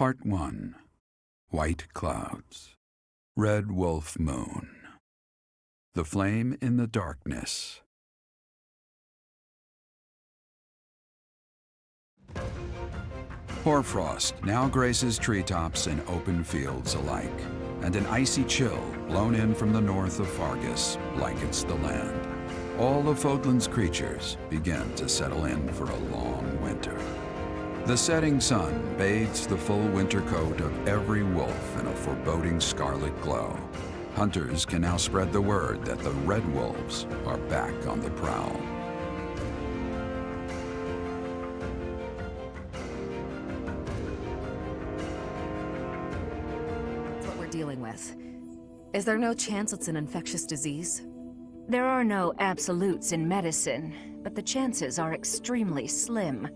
Part 1. White Clouds. Red Wolf Moon. The Flame in the Darkness. Hoarfrost now graces treetops and open fields alike, and an icy chill blown in from the north of Fargus blankets the land. All of Fodlan's creatures begin to settle in for a long winter. The setting sun bathes the full winter coat of every wolf in a foreboding scarlet glow. Hunters can now spread the word that the red wolves are back on the prowl. That's what we're dealing with. Is there no chance it's an infectious disease? There are no absolutes in medicine, but the chances are extremely slim.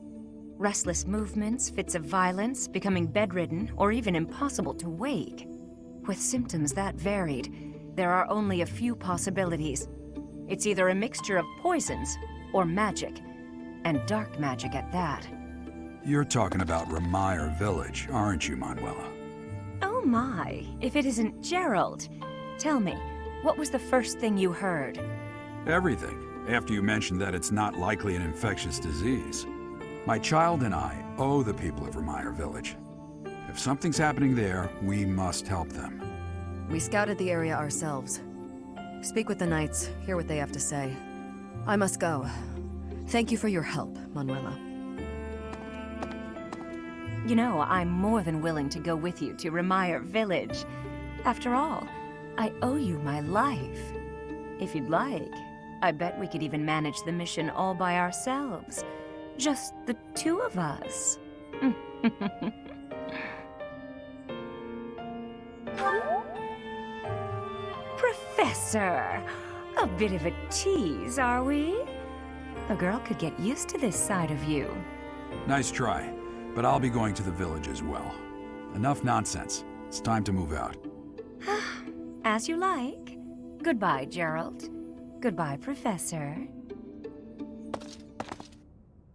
Restless movements, fits of violence, becoming bedridden, or even impossible to wake. With symptoms that varied, there are only a few possibilities. It's either a mixture of poisons or magic, and dark magic at that. You're talking about Remire Village, aren't you, Manuela? Oh my, if it isn't Gerald. Tell me, what was the first thing you heard? Everything, after you mentioned that it's not likely an infectious disease. My child and I owe the people of Remire Village. If something's happening there, we must help them. We scouted the area ourselves. Speak with the knights, hear what they have to say. I must go. Thank you for your help, Manuela. You know, I'm more than willing to go with you to Remire Village. After all, I owe you my life. If you'd like, I bet we could even manage the mission all by ourselves. Just the two of us. Professor! A bit of a tease, are we? A girl could get used to this side of you. Nice try, but I'll be going to the village as well. Enough nonsense. It's time to move out. As you like. Goodbye, Gerald. Goodbye, Professor.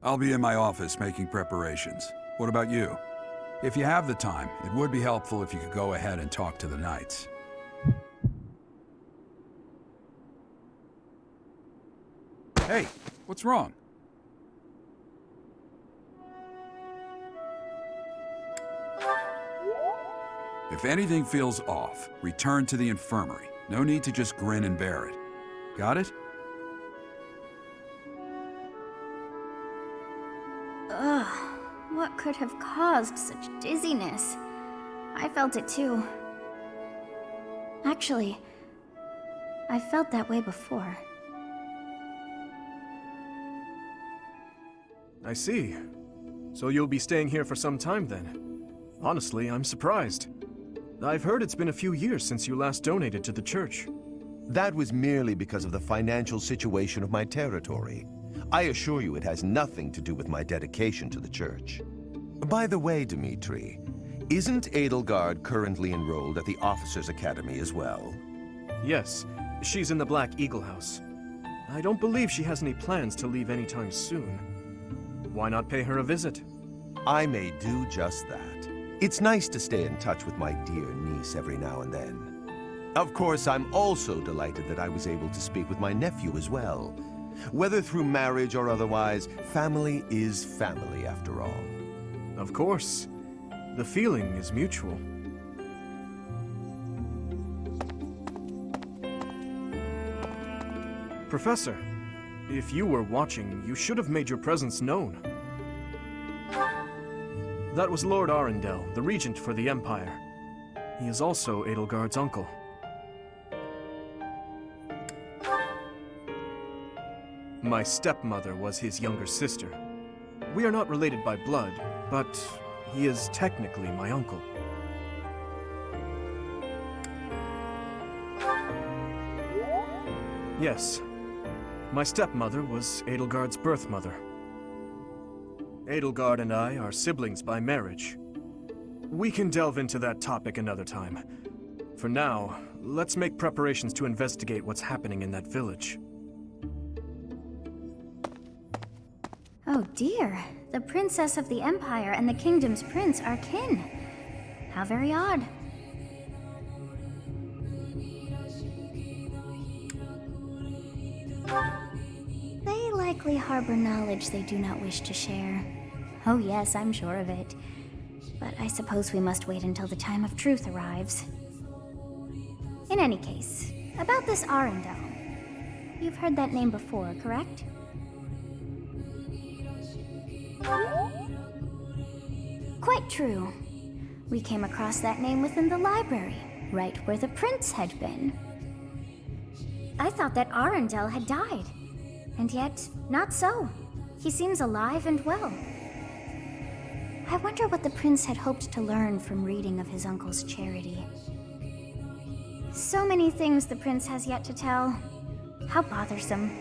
I'll be in my office making preparations. What about you? If you have the time, it would be helpful if you could go ahead and talk to the knights. Hey, what's wrong? If anything feels off, return to the infirmary. No need to just grin and bear it. Got it? Ugh, what could have caused such dizziness? I felt it too. Actually, I felt that way before. I see. So you'll be staying here for some time then? Honestly, I'm surprised. I've heard it's been a few years since you last donated to the church. That was merely because of the financial situation of my territory. I assure you it has nothing to do with my dedication to the church. By the way, Dimitri, isn't Edelgard currently enrolled at the Officers' Academy as well? Yes, she's in the Black Eagle House. I don't believe she has any plans to leave anytime soon. Why not pay her a visit? I may do just that. It's nice to stay in touch with my dear niece every now and then. Of course, I'm also delighted that I was able to speak with my nephew as well. Whether through marriage or otherwise, family is family after all. Of course. The feeling is mutual. Professor, if you were watching, you should have made your presence known. That was Lord Arundel, the regent for the Empire. He is also Edelgard's uncle. My stepmother was his younger sister. We are not related by blood, but he is technically my uncle. Yes, my stepmother was Edelgard's birth mother. Edelgard and I are siblings by marriage. We can delve into that topic another time. For now, let's make preparations to investigate what's happening in that village. Oh dear, the princess of the Empire and the kingdom's prince are kin. How very odd. They likely harbor knowledge they do not wish to share. Oh yes, I'm sure of it. But I suppose we must wait until the time of truth arrives. In any case, about this Arundel. You've heard that name before, correct? Quite true. We came across that name within the library, right where the prince had been. I thought that Arundel had died, and yet, not so. He seems alive and well. I wonder what the prince had hoped to learn from reading of his uncle's charity. So many things the prince has yet to tell. How bothersome.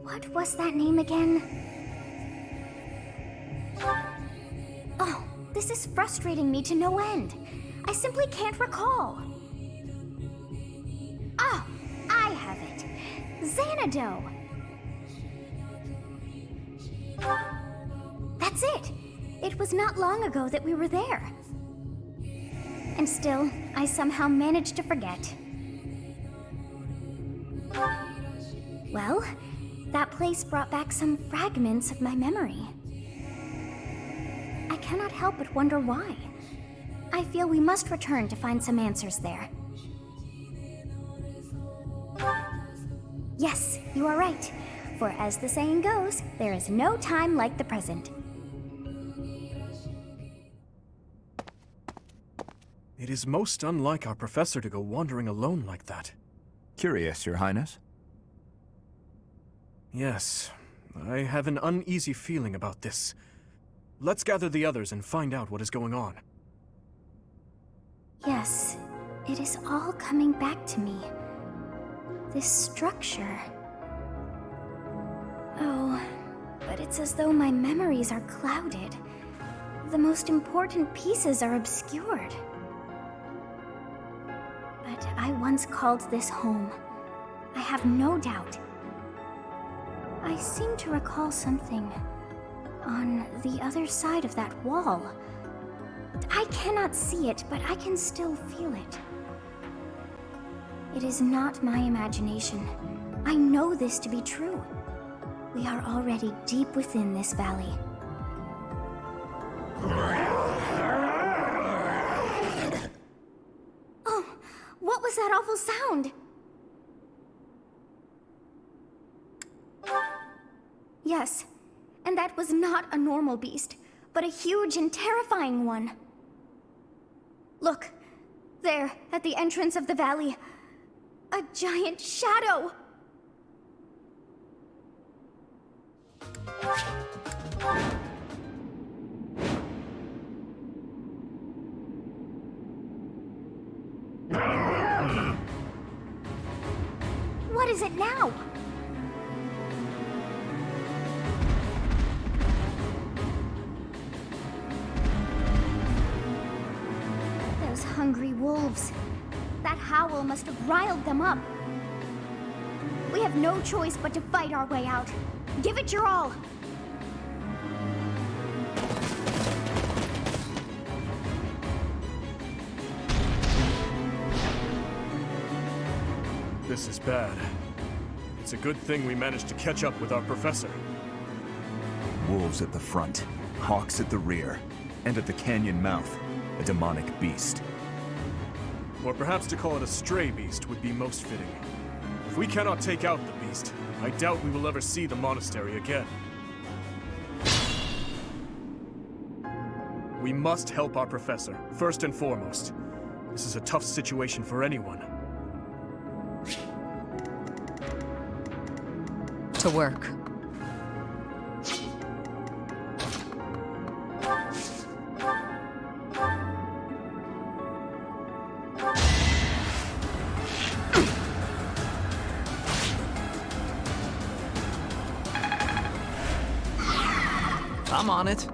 What was that name again? Oh, this is frustrating me to no end. I simply can't recall. Ah, I have it. Xanadu. That's it. It was not long ago that we were there. And still, I somehow managed to forget. Well, that place brought back some fragments of my memory. I cannot help but wonder why. I feel we must return to find some answers there. Yes, you are right. For as the saying goes, there is no time like the present. It is most unlike our professor to go wandering alone like that. Curious, Your Highness. Yes, I have an uneasy feeling about this. Let's gather the others and find out what is going on. Yes, it is all coming back to me. This structure. Oh, but it's as though my memories are clouded. The most important pieces are obscured. But I once called this home. I have no doubt. I seem to recall something on the other side of that wall. I cannot see it, but I can still feel it. It is not my imagination. I know this to be true. We are already deep within this valley. Oh, what was that awful sound? Yes, and that was not a normal beast, but a huge and terrifying one. Look, there, at the entrance of the valley, a giant shadow! What is it now? Those hungry wolves. That howl must have riled them up. We have no choice but to fight our way out. Give it your all! This is bad. It's a good thing we managed to catch up with our professor. Wolves at the front, hawks at the rear, and at the canyon mouth, a demonic beast. Or perhaps to call it a stray beast would be most fitting. If we cannot take out the beast, I doubt we will ever see the monastery again. We must help our professor, first and foremost. This is a tough situation for anyone. To work. I'm on it.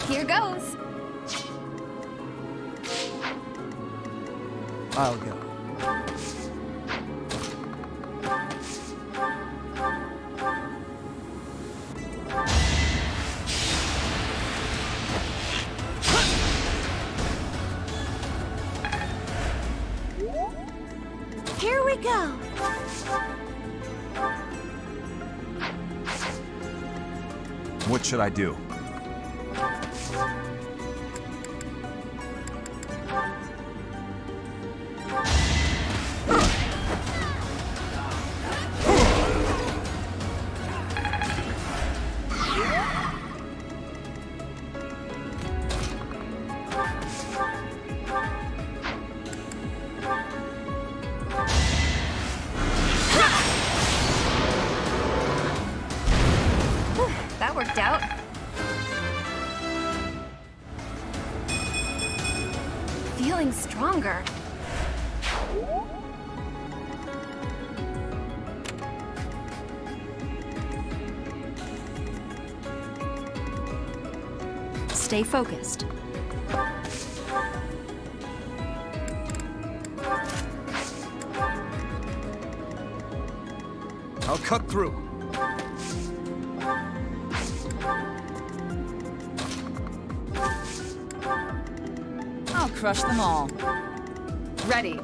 Here goes. I'll go. Here we go. What should I do? That worked out. Feeling stronger. Stay focused. I'll cut through. I'll crush them all. Ready.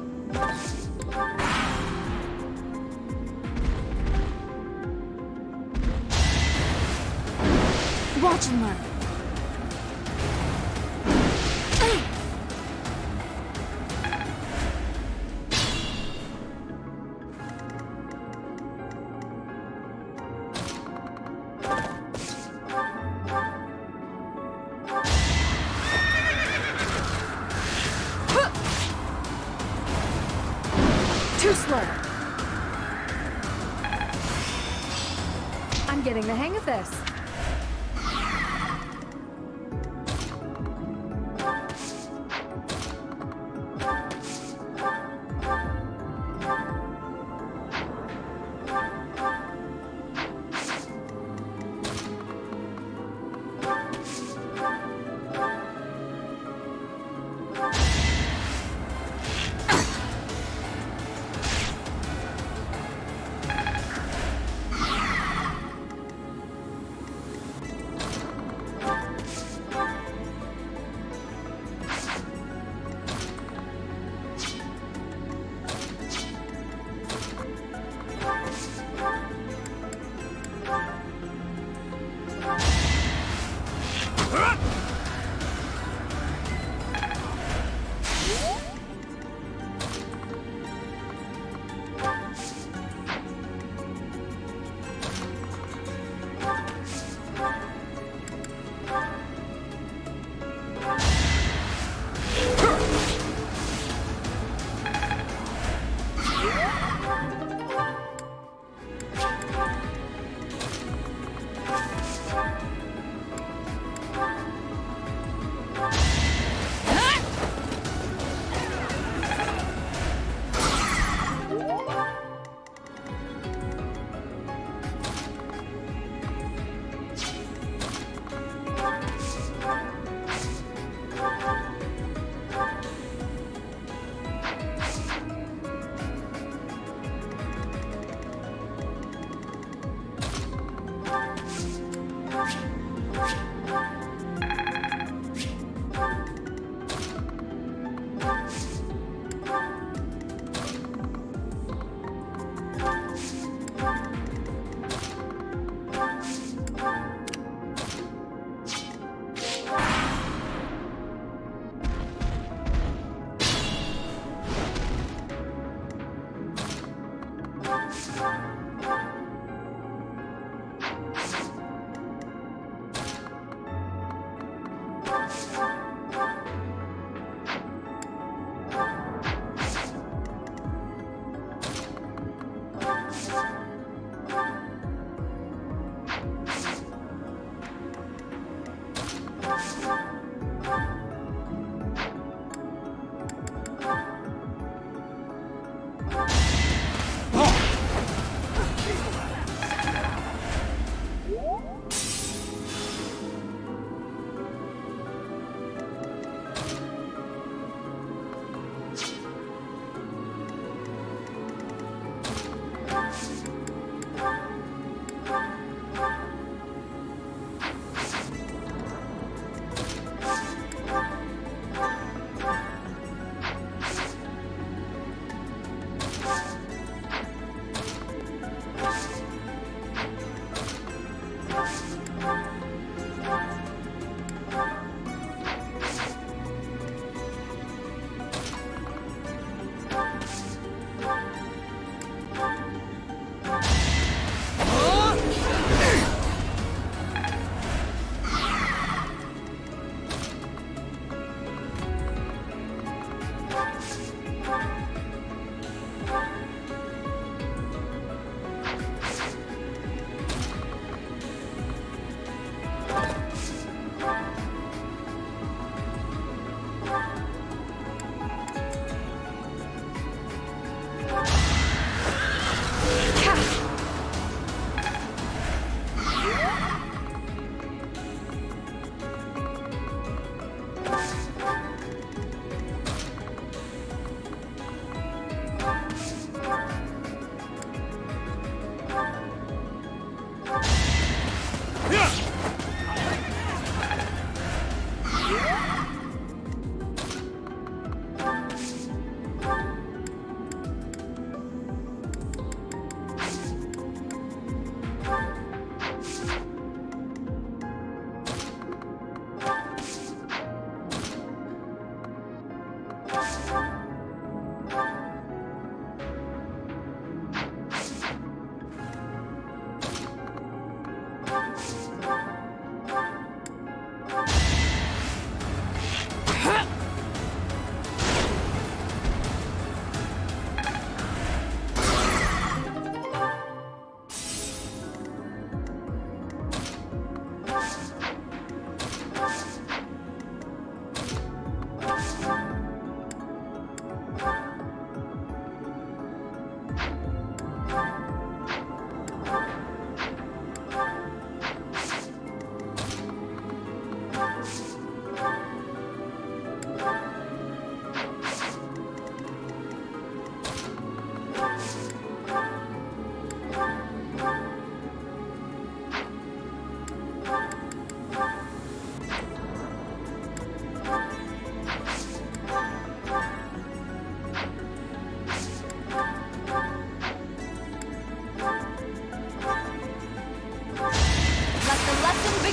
Watch and learn. Too slow. I'm getting the hang of this.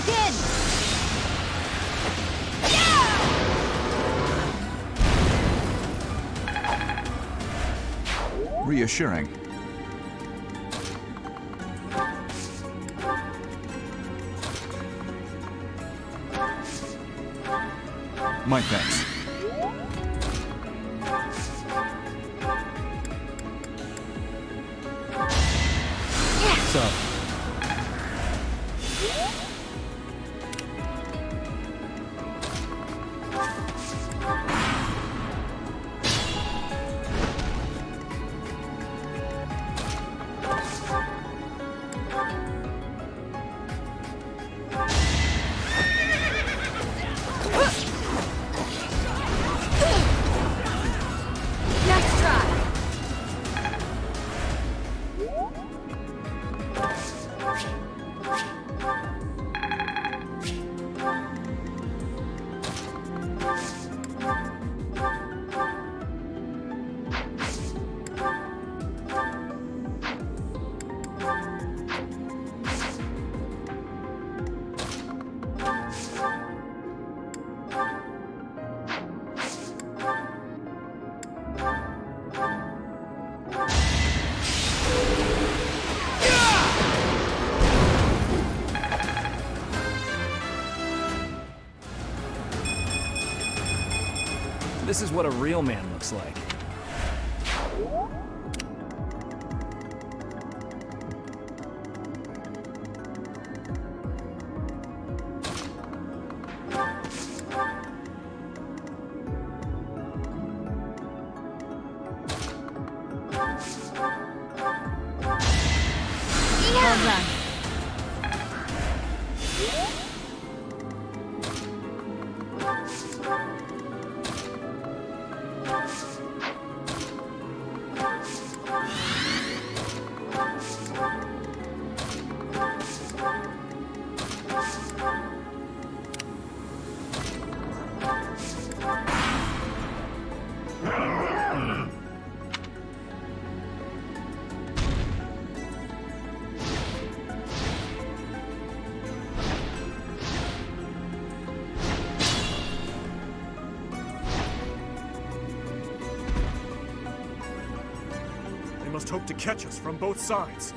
begin! Reassuring. My thanks. So, Next try! this is what a real man looks like. Well done. They must hope to catch us from both sides.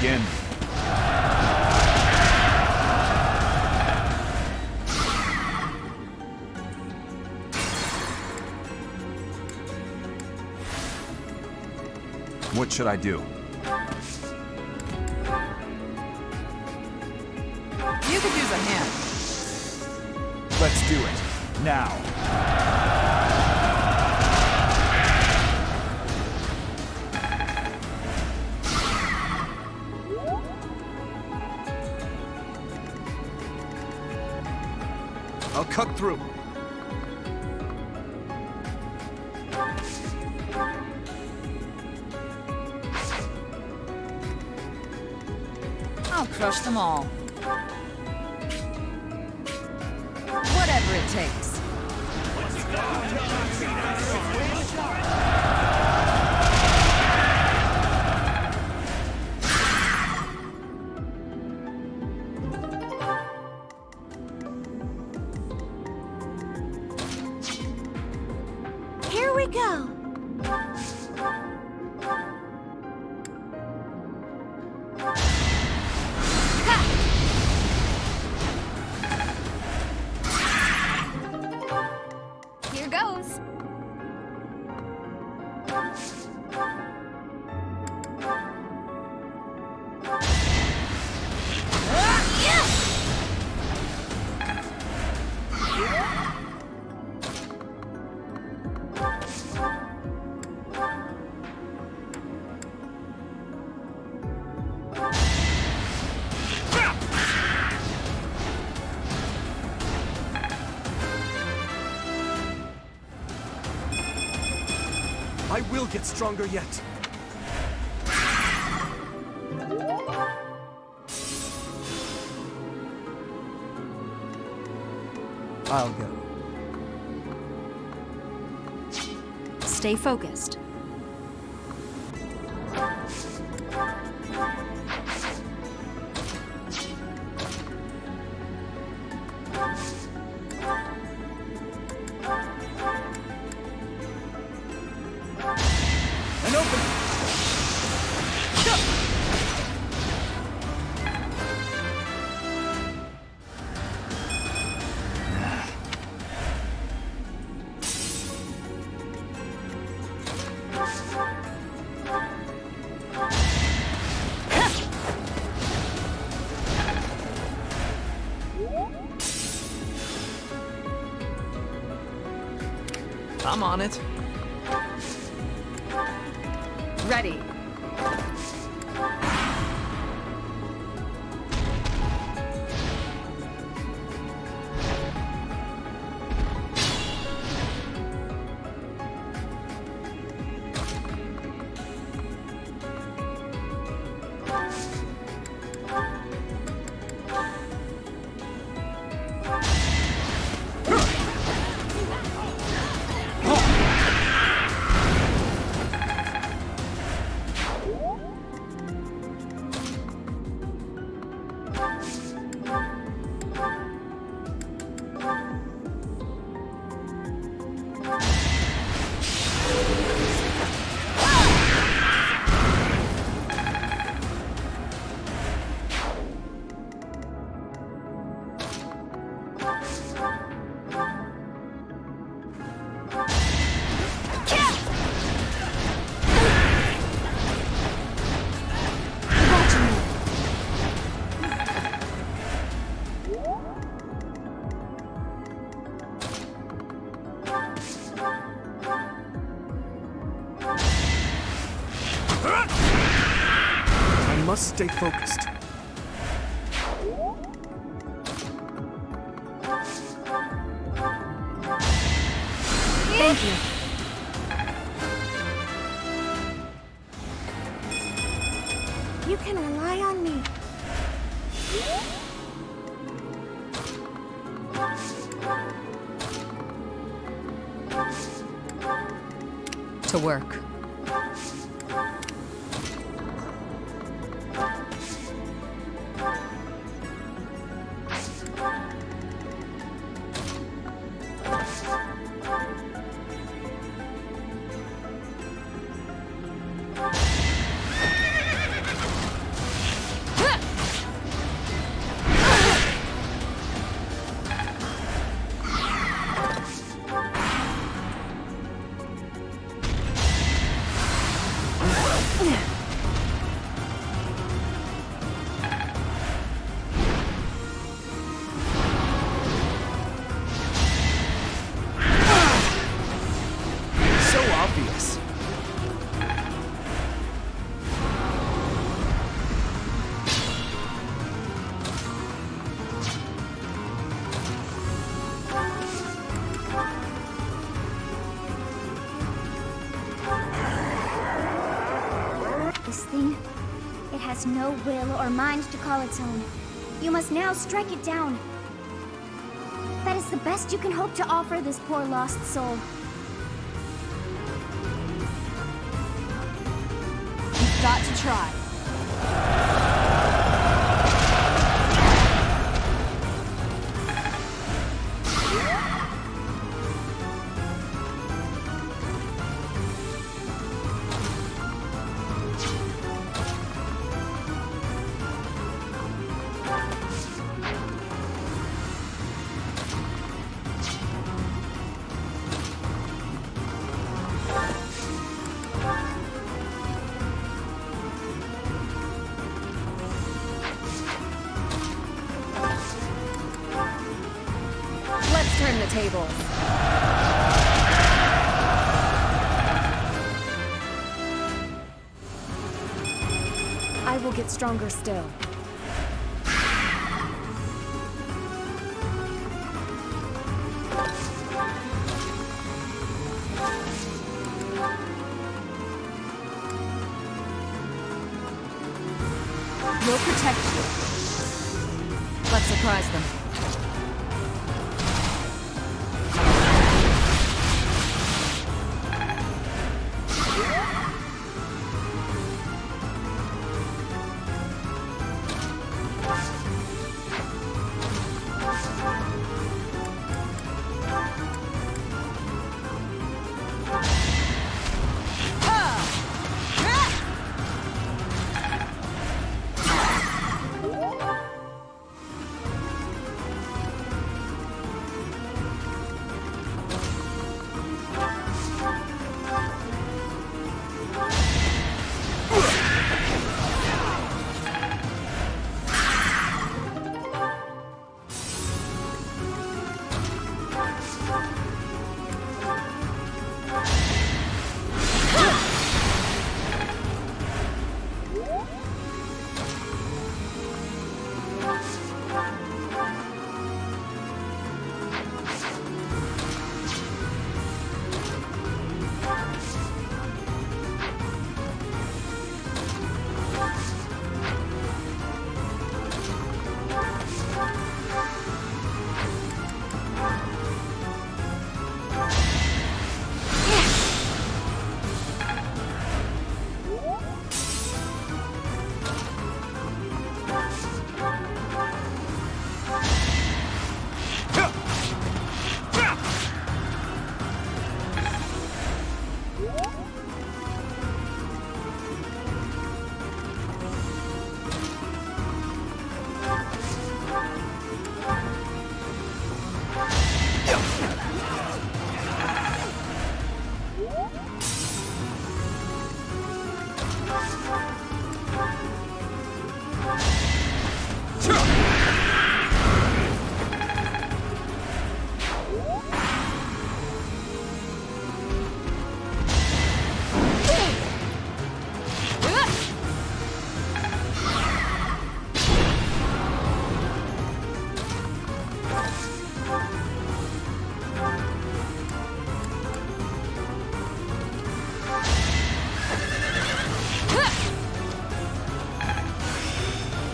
begin. What should I do? You could use a hand. Let's do it. Now. I'll cut through. I'll crush them all. Whatever it takes. Here we go. Here goes. I will get stronger yet. I'll go. Stay focused. And open! I'm on it. Ready. I must stay focused. Thank you. You can rely on me. To work. thing. It has no will or mind to call its own. You must now strike it down. That is the best you can hope to offer this poor lost soul. You've got to try. Let's turn the tables. I will get stronger still. We'll protect you. Let's surprise them.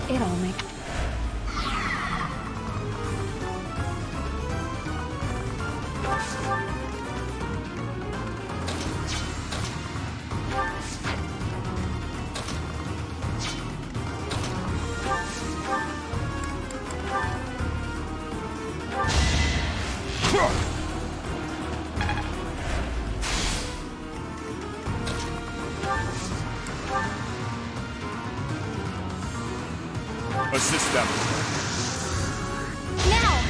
It all makes... Assist them. Now!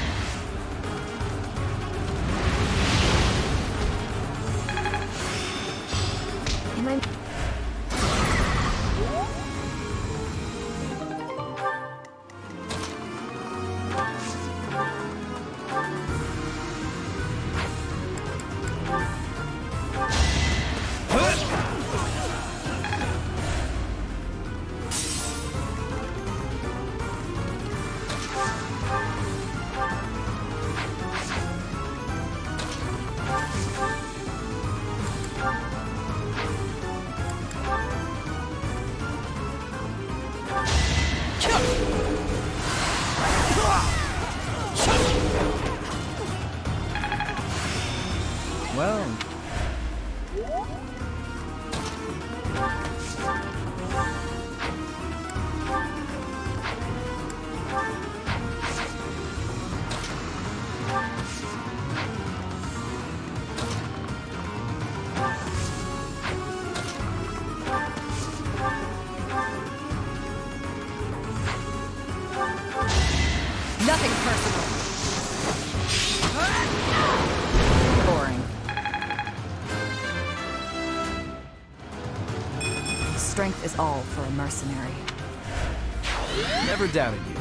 Am I... Well, Nothing personal. Boring. Strength is all for a mercenary. never doubted you.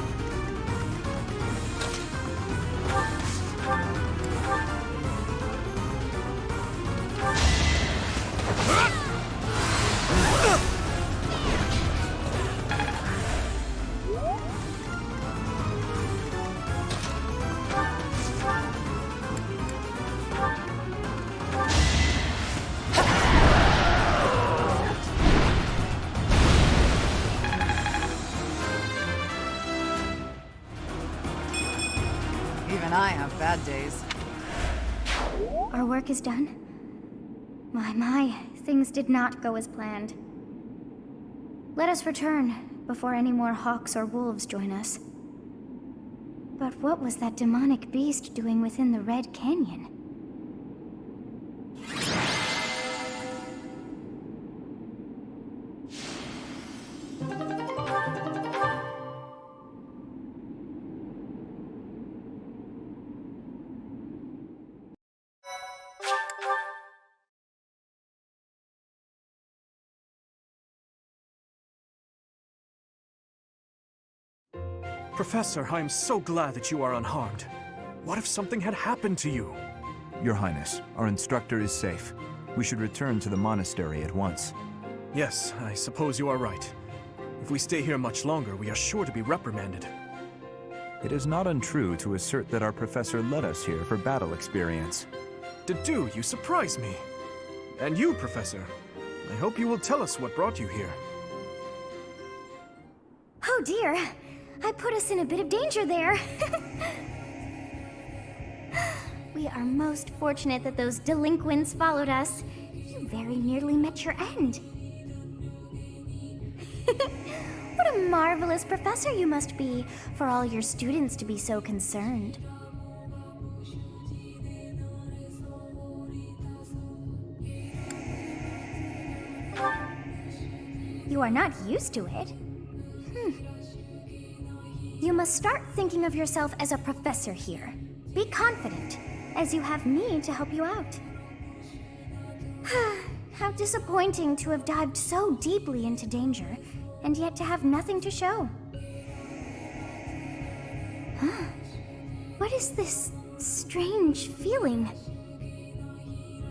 Even I have bad days. Our work is done. My, things did not go as planned. Let us return before any more hawks or wolves join us. But what was that demonic beast doing within the Red Canyon? Professor, I am so glad that you are unharmed. What if something had happened to you? Your Highness, our instructor is safe. We should return to the monastery at once. Yes, I suppose you are right. If we stay here much longer, we are sure to be reprimanded. It is not untrue to assert that our professor led us here for battle experience. Dedu, you surprise me. And you, Professor. I hope you will tell us what brought you here. Oh dear, I put us in a bit of danger there. We are most fortunate that those delinquents followed us. You very nearly met your end. What a marvelous professor you must be for all your students to be so concerned. You are not used to it. You must start thinking of yourself as a professor here. Be confident, as you have me to help you out. How disappointing to have dived so deeply into danger, and yet to have nothing to show. What is this strange feeling?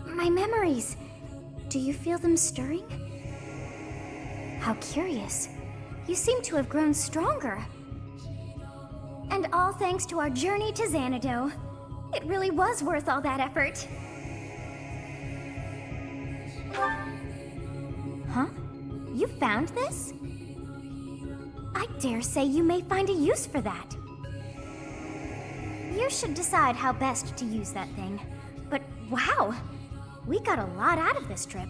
My memories. Do you feel them stirring? How curious. You seem to have grown stronger. And all thanks to our journey to Xanadu. It really was worth all that effort. Huh? You found this? I dare say you may find a use for that. You should decide how best to use that thing. But wow! We got a lot out of this trip.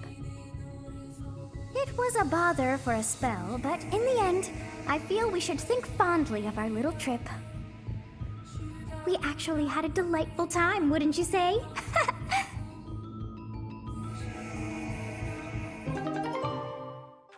It was a bother for a spell, but in the end, I feel we should think fondly of our little trip. We actually had a delightful time, wouldn't you say?